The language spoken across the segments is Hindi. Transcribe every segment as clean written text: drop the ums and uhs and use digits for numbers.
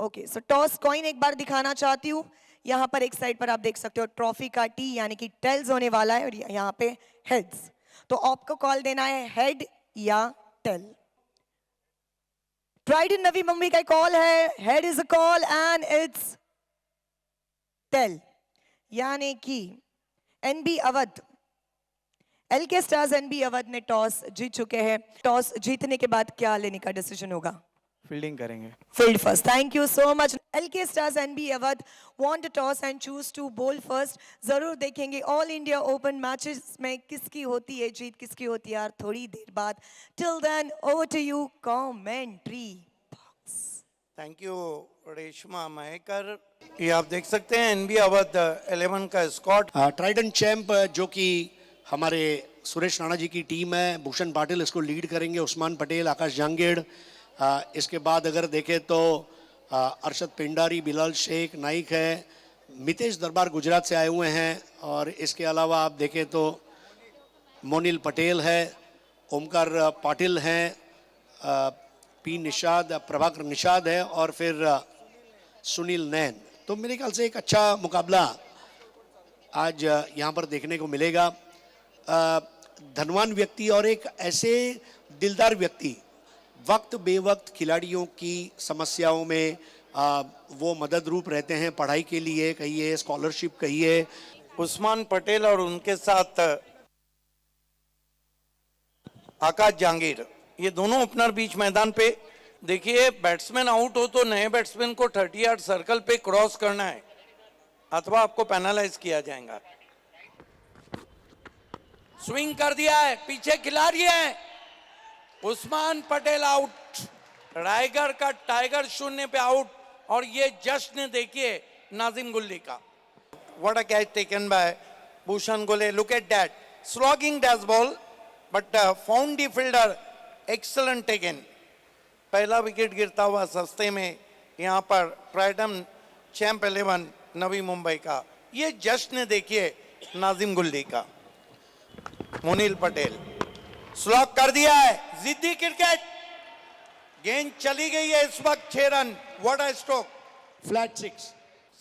ओके, सो टॉस कॉइन एक बार दिखाना चाहती हूँ। यहाँ पर एक साइड पर आप देख सकते हो ट्रॉफी का टी यानी कि टेल्स होने वाला है और यहाँ पे हेड्स। तो आपको कॉल देना है हेड या टेल। ट्राइडेंट नवी मुंबई का कॉल है, head is a call and it's tail, यानी कि NB Awadh, LK stars NB Awadh ने टॉस जीत चुके हैं। टॉस जीतने के बाद क्या लेने का डिसीजन होगा? फील्डिंग करेंगे। Field first. Thank you so much. LK Stars NB Awadh want to toss and choose to bowl first. जरूर देखेंगे ऑल इंडिया ओपन मैचेस में किसकी होती है जीत, किसकी होती है यार थोड़ी देर बाद। Till then, over to you, commentary box. Thank you Reshma Mahakar. ये आप देख सकते हैं एनबी अवध 11 का स्क्वाड। ट्राइडेंट चैंप जो कि हमारे सुरेश राणा जी की टीम है, भूषण पाटिल इसको लीड करेंगे, उस्मान पटेल, आकाश जांगेड़। इसके बाद अगर देखें तो अरशद पिंडारी, बिलाल शेख, नाइक है, मितेश दरबार गुजरात से आए हुए हैं, और इसके अलावा आप देखें तो मोनिल पटेल है, ओमकार पाटिल हैं, पी निषाद, प्रभाकर निषाद है, और फिर सुनील नैन। तो मेरे ख्याल से एक अच्छा मुकाबला आज यहाँ पर देखने को मिलेगा। धनवान व्यक्ति और एक ऐसे दिलदार व्यक्ति वक्त बेवक्त खिलाड़ियों की समस्याओं में वो मदद रूप रहते हैं, पढ़ाई के लिए कहिए, स्कॉलरशिप कहिए। उस्मान पटेल और उनके साथ आकाश जहांगीर, ये दोनों ओपनर बीच मैदान पे। देखिए बैट्समैन आउट हो तो नए बैट्समैन को 30 यार्ड सर्कल पे क्रॉस करना है अथवा आपको पेनलाइज किया जाएगा। स्विंग कर दिया है, पीछे खिलाड़ी है, उस्मान पटेल आउट, रायगढ़ का टाइगर 0 पे आउट। और ये जश्न देखिए नाजिम गुल्ली का। What a catch taken by Bhushan Gule, look at that slogging dash ball but found the fielder, excellent taken. पहला विकेट गिरता हुआ सस्ते में यहाँ पर ट्राइडेंट चैंप 11 नवी मुंबई का। ये जश्न देखिए नाजिम गुल्ली का। मोनिल पटेल स्लॉक कर दिया है, जिद्दी क्रिकेट, गेंद चली गई है इस वक्त 6 run. What a stroke, flat 6,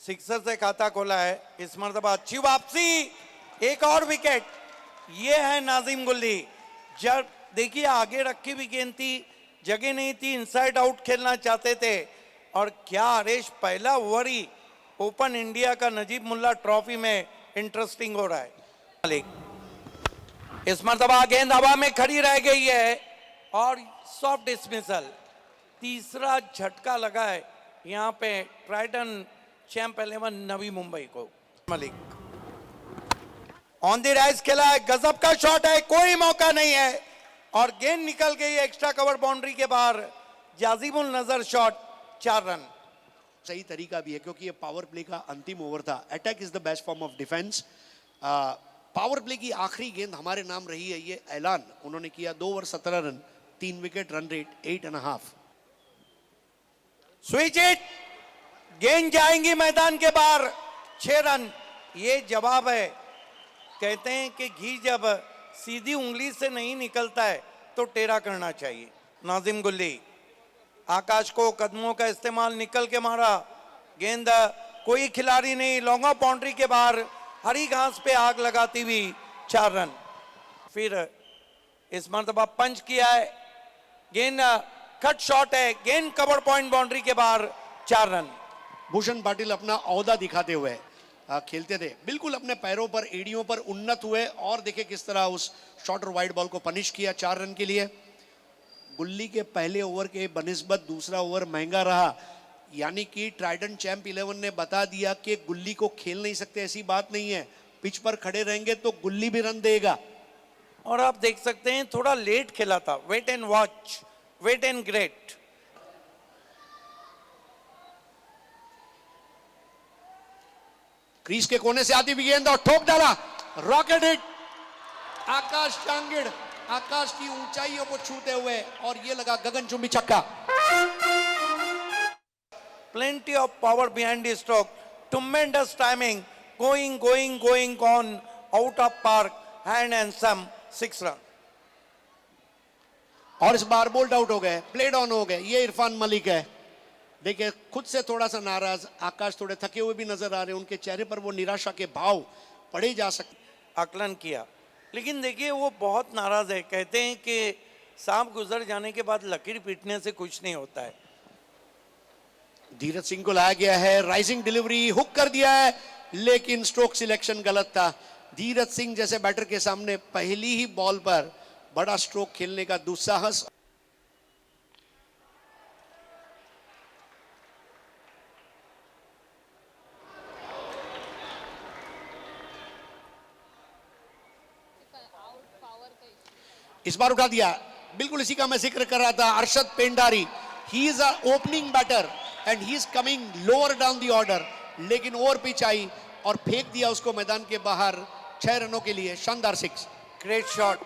sixer से खाता खोला है इस मर्तबा। अच्छी वापसी, एक और विकेट। ये है नाजिम गुल्ली। जब देखिए आगे रखी हुई गेंद थी, जगह नहीं थी, इनसाइड आउट खेलना चाहते थे। और क्या हरेश, पहला ओवर ही ओपन इंडिया का नजीब मुल्ला ट्रॉफी में इंटरेस्टिंग हो रहा है। इस मर्तबा गेंद हवा में खड़ी रह गई है और सॉफ्ट डिसमिसल। तीसरा झटका लगा है यहाँ पे ट्राइडेंट चैंप 11 नवी मुंबई को। मलिक ऑन द राइज खेला है, गजब का शॉट है, कोई मौका नहीं है और गेंद निकल गई है एक्स्ट्रा कवर बाउंड्री के बाहर। जाजिबुल नजर शॉट, 4 रन। सही तरीका भी है क्योंकि ये पावर प्ले का अंतिम ओवर था। Attack is the best form of defence. Power play की आखिरी गेंद हमारे नाम रही है, ये ऐलान उन्होंने किया। 2 over 17 run, 3 wicket, run rate 8.5। Switch it, गेंद जाएंगी मैदान के बाहर, 6 रन। ये जवाब है। कहते हैं कि घी जब सीधी उंगली से नहीं निकलता है तो टेढ़ा करना चाहिए। नाजिम गुल्ली, आकाश को कदमों का इस्तेमाल, निकल के मारा, गेंद कोई खिलाड़ी नहीं, लॉन्ग ऑफ बाउंड्री के बाहर, हरी घास पे आग लगाती हुई, 4 रन। फिर इस मर्तबा पंच किया है, गेंद कट शॉट है, गेंद कवर पॉइंट बाउंड्री के बाहर, 4 रन। भूषण पाटिल अपना औहदा दिखाते हुए खेलते थे, बिल्कुल अपने पैरों पर, एड़ियों पर उन्नत हुए और देखे किस तरह उस शॉर्ट और वाइड बॉल को पनिश किया 4 रन के लिए। गुल्ली के पहले ओवर के बनिस्बत दूसरा ओवर महंगा रहा, यानी कि ट्राइडेंट चैंप 11 ने बता दिया कि गुल्ली को खेल नहीं सकते, ऐसी बात नहीं है। पिच पर खड़े रहेंगे तो गुल्ली भी रन देगा। और आप देख सकते हैं थोड़ा लेट खेला था, wait and watch, wait and great. Crease के कोने से आती हुई गेंद और ठोक डाला, रॉकेट हिट। आकाश जांगीड़ आकाश की ऊंचाइयों को छूते हुए, और ये लगा गगनचुंबी छक्का। Plenty of power behind the stroke, tremendous timing, going on, out of park, hand and some, 6 run. और इस बार बोल्ड आउट हो गए, प्लेड ऑन हो गए। ये इरफान मलिक है। देखिए खुद से थोड़ा सा नाराज आकाश, थोड़े थके हुए भी नजर आ रहे हैं, उनके चेहरे पर वो निराशा के भाव पढ़े जा सकते। आकलन किया, लेकिन देखिए वो बहुत नाराज है। कहते हैं कि सांप गुजर जाने के बाद लकीर पीटने से कुछ नहीं होता है। धीरज सिंह को लाया गया है, राइजिंग डिलीवरी हुक कर दिया है, लेकिन स्ट्रोक सिलेक्शन गलत था। धीरज सिंह जैसे बैटर के सामने पहली ही बॉल पर बड़ा स्ट्रोक खेलने का दुस्साहस। इस बार उठा दिया, बिल्कुल इसी का मैं जिक्र कर रहा था। Arshad Pendari, he is a opening batter and he is coming lower down the order, लेकिन ओवर पिच आई और फेंक दिया उसको मैदान के बाहर 6 रनों के लिए। शानदार 6, ग्रेट शॉट।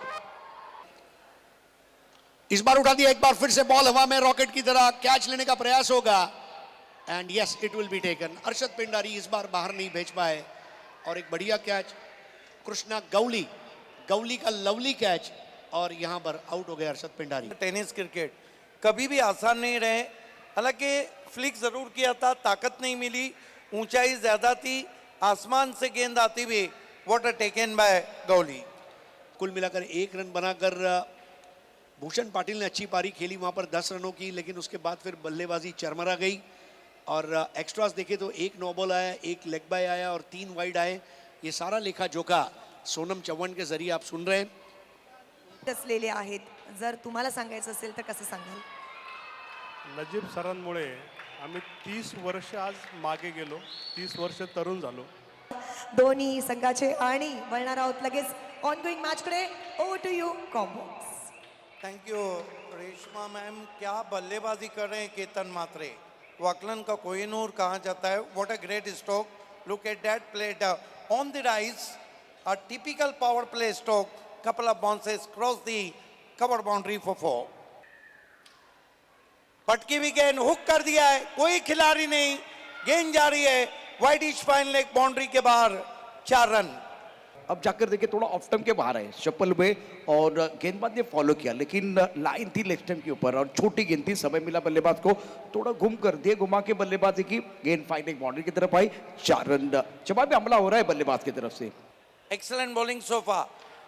इस बार उठा दिया, एक बार फिर से बॉल हवा में रॉकेट की तरह, कैच लेने का प्रयास होगा and yes it will be taken. Arshad Pendari इस बार बाहर नहीं भेज पाए और एक बढ़िया कैच कृष्णा गौली, गौली का लवली कैच, और यहां पर आउट हो गए अरशद पेंडारी। टेनिस क्रिकेट कभी भी आसान नहीं रहे, हालांकि फ्लिक जरूर किया था, ताकत नहीं मिली, ऊंचाई ज्यादा थी, आसमान से गेंद आती भी। What a taken by Gauli. कुल मिलाकर 1 रन बनाकर भूषण पाटिल ने अच्छी पारी खेली वहां पर 10 रनों की, लेकिन उसके बाद फिर बल्लेबाजी चरमरा गई और एक्स्ट्रास देखे तो 1 नो बॉल आया, 1 लेग बाय आया और 3 वाइड आए। ये सारा लेखा जोखा सोनम चव्हाण के जरिए आप सुन रहे हैं। असलेले आहेत, जर तुम्हाला सांगायचं असेल तर कसं सांगाल? नजीब सरांमुळे आम्ही 30 वर्ष आज मागे गेलो, 30 वर्ष तरुण झालो. दोन्ही संघाचे आणि वळणार आहोत लगेच ऑनगोइंग मॅचकडे. ओव्हर टू यू कॉम्बोज. थैंक यू रेशमा मैम, क्या बल्लेबाजी कर रहे हैं केतन मात्रे। वाकलन का कोहिनूर कहा जाता है। What a great stroke, look at that plate on the rise, a typical power play stroke, couple of bounces cross the cover boundary for 4. पटकी भी गेंद हुक कर दिया है, कोई खिलाड़ी नहीं, गेंद जा रही है वाइडिश फाइन लेग बाउंड्री के बाहर, 4 रन। अब जाकर देखिए थोड़ा ऑफ स्टंप के बाहर है शप्पल में और गेंदबाज ने फॉलो किया, लेकिन लाइन थी लेग स्टंप के ऊपर और छोटी गेंद थी, समय मिला बल्लेबाज को, थोड़ा घूम कर दिए, घुमा के बल्लेबाजी की, गेंद फाइन लेग बाउंड्री की तरफ आई, 4 रन। जवाबी हमला हो रहा है बल्लेबाज की तरफ से। Excellent bowling so far.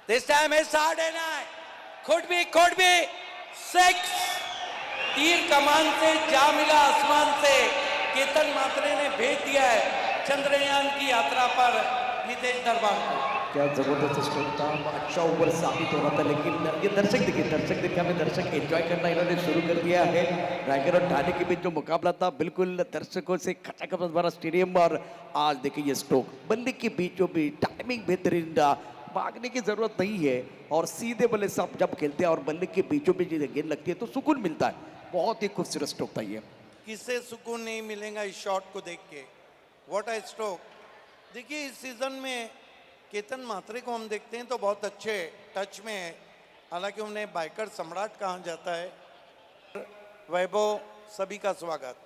This time is hard and high. Could be 6. तीर कमान से जा मिला आसमान से, केतन मात्रे ने भेज दिया है चंद्रयान की यात्रा पर नितेश दरबार को। क्या जबरदस्त स्ट्रोक था, अच्छा ओवर साबित हो रहा था, लेकिन ये दर्शक देखिए हमें दर्शक एंजॉय करना इन्होंने शुरू कर दिया है। रायगढ़ और ठाणे के बीच जो मुकाबला था बिल्कुल दर्शकों से खचाखच भरा स्टेडियम, और आज देखिए ये स्ट्रोक बल्ले के बीचों बीच, टाइमिंग बेहतरीन, भागने की जरूरत नहीं है और सीधे बल्ले से आप जब खेलते हैं और बल्ले के बीचों बीच गेंद लगती है तो सुकून मिलता है। बहुत ही खूबसूरत स्ट्रोक था ये। किसे सुकून नहीं मिलेगा इस शॉट को देख के। What a stroke. देखिए इस सीजन में केतन मात्रे को हम देखते हैं तो बहुत अच्छे टच में है, हालांकि उन्हें बाइकर सम्राट कहा जाता है। वैभव, सभी का स्वागत।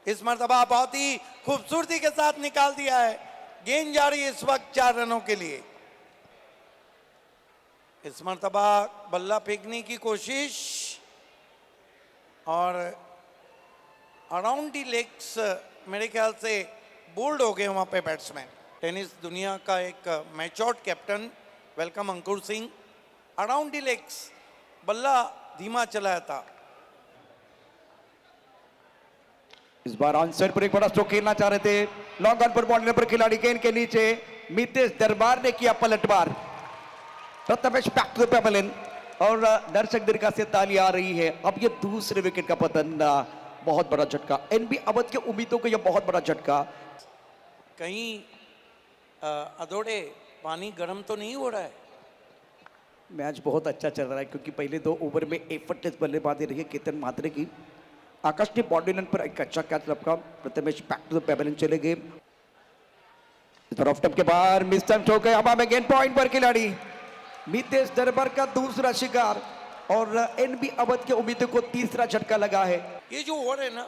इस मर्तबा बहुत ही खूबसूरती के साथ निकाल दिया है, गेंद जा रही है इस वक्त 4 रनों के लिए। इस मर्तबा बल्ला फेंकने की कोशिश और अराउंड दी लेग्स मेरे ख्याल से बोल्ड हो गए वहां पे बैट्समैन। टेनिस दुनिया का एक matured captain, welcome Ankur Singh. Around the legs बल्ला धीमा चलाया था। इस बार ऑन साइड पर एक बड़ा स्ट्रोक खेलना चाह रहे थे, लॉन्ग ऑन पर बॉल पर खिलाड़ी गेंद के नीचे, मितेश दरबार ने किया पलटवार, Prathamesh back to the pavilion और दर्शक दीर्घा से ताली आ रही है। अब ये दूसरे विकेट का पतन, बहुत बड़ा झटका, एनबी अवध के उम्मीदों को यह बहुत बड़ा झटका। कहीं अधोड़े पानी गर्म तो नहीं हो रहा है? मैच बहुत अच्छा चल रहा है क्योंकि पहले 2 ओवर में एफर्टलेस बल्लेबाजी रही है केतन मात्रे की। आकाश ने बॉडी लाइन पर एक अच्छा कैच लपका, Prathamesh back to the pavilion चले गए। इस बार ऑफ स्टंप के बाहर मिस टाइम हो गए, हवा में गेंद पॉइंट पर खिलाड़ी मितेश दरबार का दूसरा शिकार और एनबी अवध के उम्मीदों को तीसरा झटका लगा है। ये जो ओवर है ना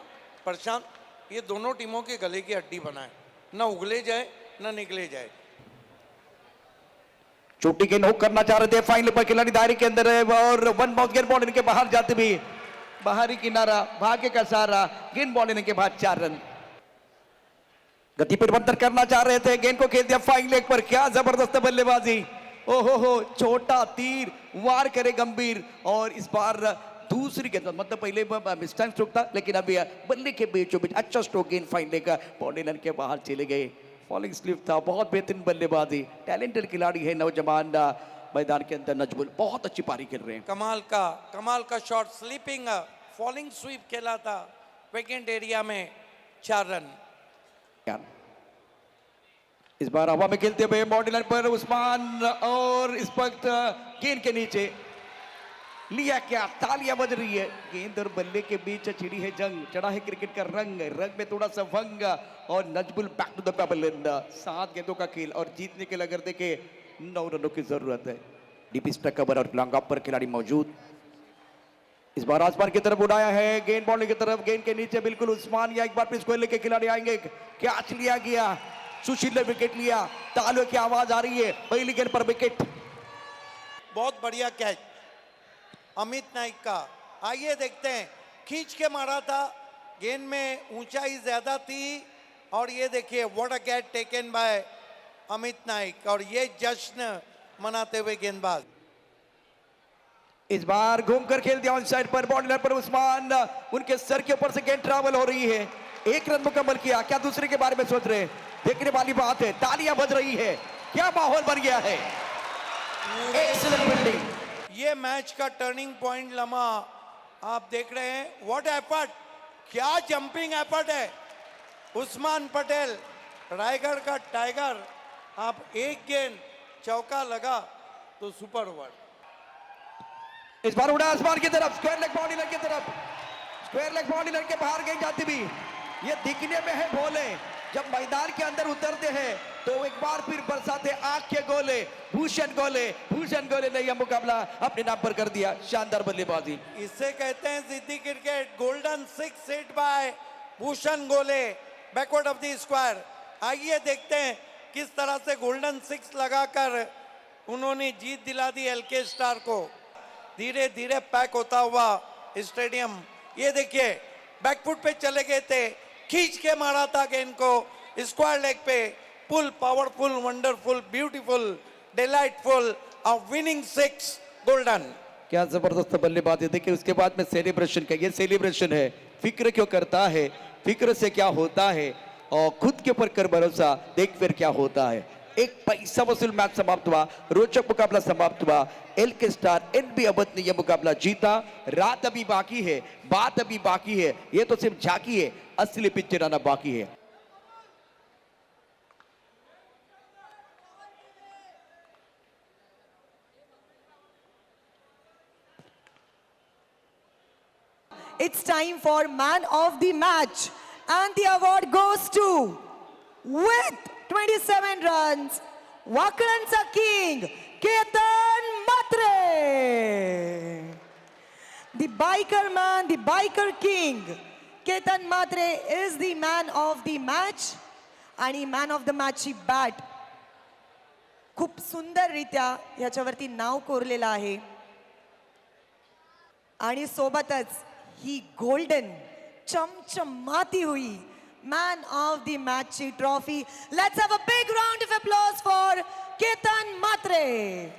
प्रशांत, ये दोनों टीमों के गले की हड्डी बना है, ना उगले जाए ना निकले जाए। छोटी गेंद हुक करना चाह रहे थे, फाइनल पर खिलाड़ी दायरे के अंदर है और 1 बाउंस गेंद बॉल इनके बाहर जाते भी बाहरी किनारा, भाग्य का सहारा, गेंद बॉल लेने के बाद 4 रन। गति परिवर्तन करना चाह रहे थे, गेंद को खेल दिया फाइन लेग पर, क्या जबरदस्त बल्लेबाजी। ओहो हो, छोटा तीर वार करे गंभीर, और इस बार दूसरी गेंद, मतलब पहले मिस्टेक स्ट्रोक था, लेकिन अभी बल्ले के बीचों बीच अच्छा स्ट्रोक, गेंद फाइन लेग बॉडी लाइन के बाहर चले गए। फॉलिंग स्लिप था, बहुत बेहतरीन बल्लेबाजी, टैलेंटेड खिलाड़ी है नौजवान मैदान के अंदर नजमुल, बहुत अच्छी पारी खेल रहे हैं। कमाल का शॉट, स्लीपिंग फॉलिंग स्वीप खेला था विकेट एरिया में, 4 रन। इस बार हवा में खेलते हुए बॉडी लाइन पर उस्मान, और इस वक्त गेंद के नीचे लिया, क्या तालियां बज रही है। गेंद और बल्ले के बीच छिड़ी है जंग, चढ़ा है क्रिकेट का रंग में थोड़ा सा भंग, और Nazmul back to the pavilion. 7 गेंदों का खेल, और जीतने के लिए अगर देखे 9 रनों की जरूरत है। डीपी स्टक कवर और लॉन्ग अप पर खिलाड़ी मौजूद। इस बार आसमान की तरफ उड़ाया है, गेंद बॉल की तरफ, गेंद के नीचे बिल्कुल उस्मान, या एक बार फिर इसको लेके खिलाड़ी आएंगे, कैच लिया गया, सुशील ने विकेट लिया, तालियों की आवाज आ रही है, पहली गेंद पर विकेट। बहुत बढ़िया कैच अमित नाइक का। आइए देखते हैं, खींच के मारा था, गेंद में ऊंचाई ज्यादा थी, और ये देखिए what a catch taken bye Amit Naik, और ये जश्न मनाते हुए गेंदबाज। इस बार घूमकर खेल दिया ऑन साइड पर, बॉडी लाइन पर उस्मान, उनके सर के ऊपर से गेंद ट्रैवल हो रही है। 1 रन मुकम्मल किया, क्या दूसरे के बारे में सोच रहे हैं? देखने वाली बात है, तालियां बज रही है, क्या माहौल बन गया है। एक्सीलेंट फील्डिंग, ये मैच का टर्निंग पॉइंट लम्हा आप देख रहे हैं। व्हाट एफर्ट, क्या जंपिंग एफर्ट है उस्मान पटेल, रायगढ़ का टाइगर। आप एक गेंद चौका लगा तो सुपर ओवर। इस बार उड़ा आसमान की तरफ, स्क्वायर लेग बॉडी लाइन की तरफ, स्क्वायर लेग बॉडी लाइन के बाहर गेंद जाती भी, ये दिखने में है भोले, जब मैदान के अंदर उतरते हैं तो एक बार फिर बरसाते आंख के गोले। भूषण गोले ने यह मुकाबला अपने नाम पर कर दिया, शानदार बल्लेबाजी। इसे कहते हैं सिद्धि cricket, golden 6 hit by Bhushan Gole, backward of the square. आइए देखते हैं किस तरह से गोल्डन 6 लगाकर उन्होंने जीत दिला दी एलके स्टार को। धीरे धीरे पैक होता हुआ स्टेडियम, ये देखिए बैकफुट पे चले गए थे, खींच के मारा था गेंद को स्क्वायर लेग पे। Full powerful, wonderful, beautiful, delightful, a winning 6 golden. क्या जबरदस्त बल्लेबाजी। देखिए उसके बाद में सेलिब्रेशन का, ये सेलिब्रेशन है, फिक्र क्यों करता है, फिक्र से क्या होता है, और खुद के ऊपर कर भरोसा, देख फिर क्या होता है। एक पैसा वसूल मैच समाप्त हुआ, रोचक मुकाबला समाप्त हुआ। एलके स्टार एनबी अवध ने यह मुकाबला जीता। रात अभी बाकी है, बात अभी बाकी है, ये तो सिर्फ झांकी है, असली पिक्चर आना बाकी है। It's time for man of the match, and the award goes to, with 27 runs, Wakalansa King, Ketan Matre. The biker man, the biker king, Ketan Matre is the man of the match. आणि man of the match ची बॅट खूप सुंदररित्या याच्यावरती नाव कोरलेलं आहे, आणि सोबतच ही गोल्डन चमचमाती हुई man of the match trophy. Let's have a big round of applause for Ketan Matre.